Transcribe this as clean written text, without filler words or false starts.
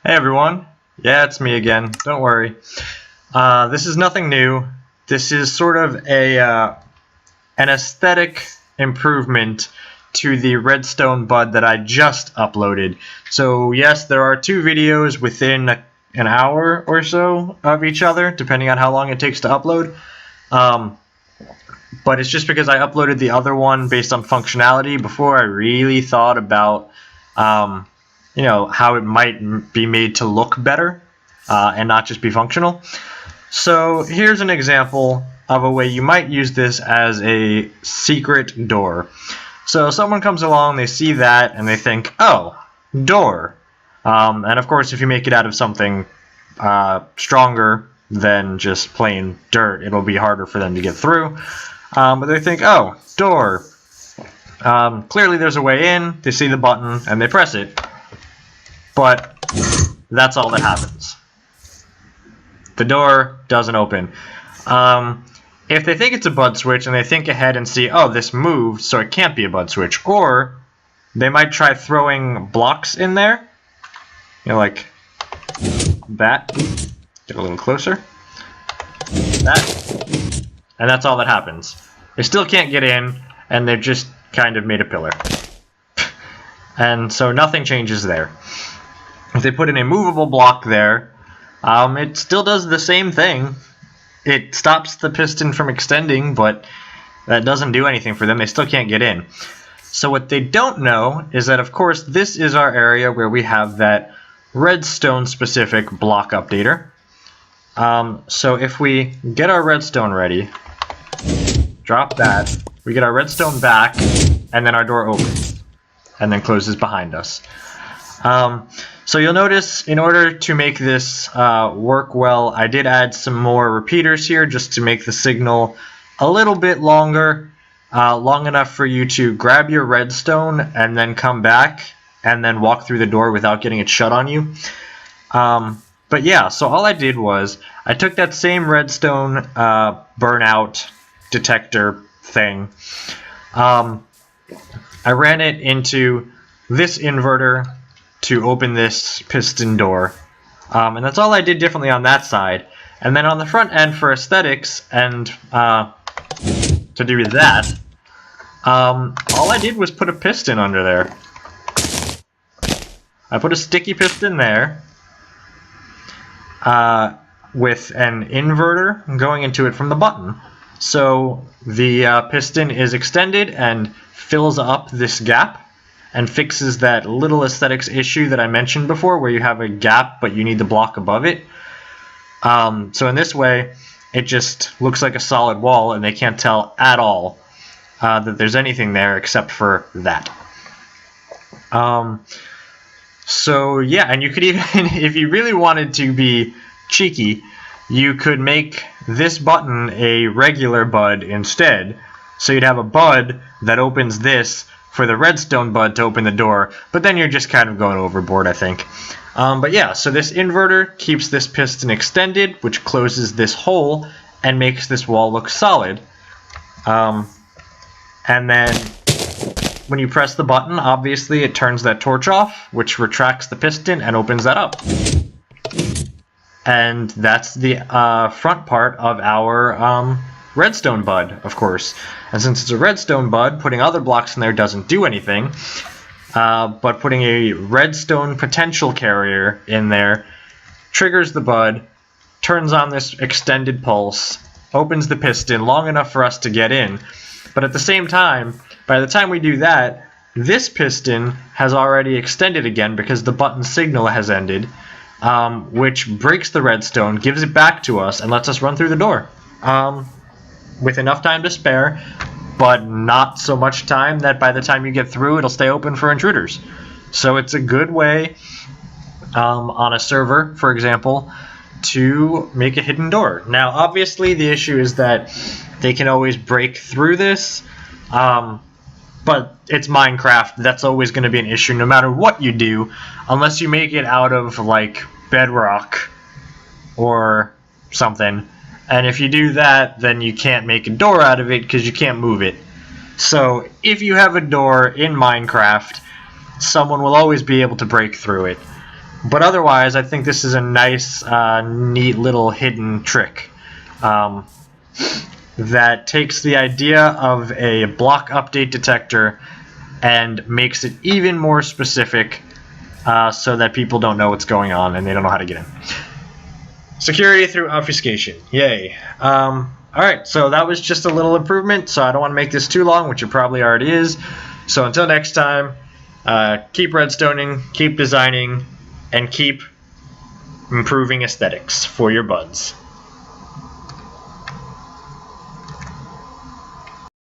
Hey everyone, yeah, it's me again, don't worry. This is nothing new. This is sort of an aesthetic improvement to the Redstone-BUD that I just uploaded. So yes, there are two videos within an hour or so of each other, depending on how long it takes to upload. But it's just because I uploaded the other one based on functionality before I really thought about how it might be made to look better and not just be functional. So here's an example of a way you might use this as a secret door. So someone comes along, they see that, and they think, oh, door. And of course, if you make it out of something stronger than just plain dirt, it'll be harder for them to get through. But they think, oh, door. Clearly there's a way in, they see the button, and they press it. But that's all that happens. The door doesn't open. If they think it's a BUD switch and they think ahead and see, oh, this moved, so it can't be a BUD switch, or they might try throwing blocks in there, like that. Get a little closer. That. And that's all that happens. They still can't get in, and they've just kind of made a pillar. And so nothing changes there. If they put an immovable block there, it still does the same thing. It stops the piston from extending, but that doesn't do anything for them. They still can't get in. So what they don't know is that, of course, this is our area where we have that Redstone-specific block updater. So if we get our redstone ready, drop that, we get our redstone back, and then our door opens, and then closes behind us. So you'll notice, in order to make this work well, I did add some more repeaters here just to make the signal a little bit longer, long enough for you to grab your redstone and then come back and then walk through the door without getting it shut on you. But yeah, so all I did was I took that same redstone burnout detector thing. I ran it into this inverter to open this piston door, and that's all I did differently on that side. And then on the front end, for aesthetics and to do that, all I did was put a piston under there. I put a sticky piston there with an inverter going into it from the button. So the piston is extended and fills up this gap and fixes that little aesthetics issue that I mentioned before, where you have a gap but you need the block above it. So in this way, it just looks like a solid wall, and they can't tell at all that there's anything there except for that. So yeah, and you could even, if you really wanted to be cheeky, you could make this button a regular BUD instead. So you'd have a BUD that opens this for the Redstone-BUD to open the door, but then you're just kind of going overboard, I think. But yeah, so this inverter keeps this piston extended, which closes this hole and makes this wall look solid. And then when you press the button, obviously it turns that torch off, which retracts the piston and opens that up. And that's the front part of our Redstone-BUD, of course. And since it's a Redstone-BUD, putting other blocks in there doesn't do anything. But putting a redstone potential carrier in there triggers the BUD, turns on this extended pulse, opens the piston long enough for us to get in. But at the same time, by the time we do that, this piston has already extended again because the button signal has ended, which breaks the redstone, gives it back to us, and lets us run through the door. With enough time to spare, but not so much time that by the time you get through, it'll stay open for intruders. So it's a good way, on a server, for example, to make a hidden door. Now, obviously, the issue is that they can always break through this, but it's Minecraft. That's always going to be an issue no matter what you do, unless you make it out of, like, bedrock or something. And if you do that, then you can't make a door out of it because you can't move it. So if you have a door in Minecraft, someone will always be able to break through it. But otherwise, I think this is a nice, neat little hidden trick that takes the idea of a block update detector and makes it even more specific so that people don't know what's going on and they don't know how to get in. Security through obfuscation. Yay. Alright, so that was just a little improvement, so I don't want to make this too long, which it probably already is. So until next time, keep redstoning, keep designing, and keep improving aesthetics for your buds.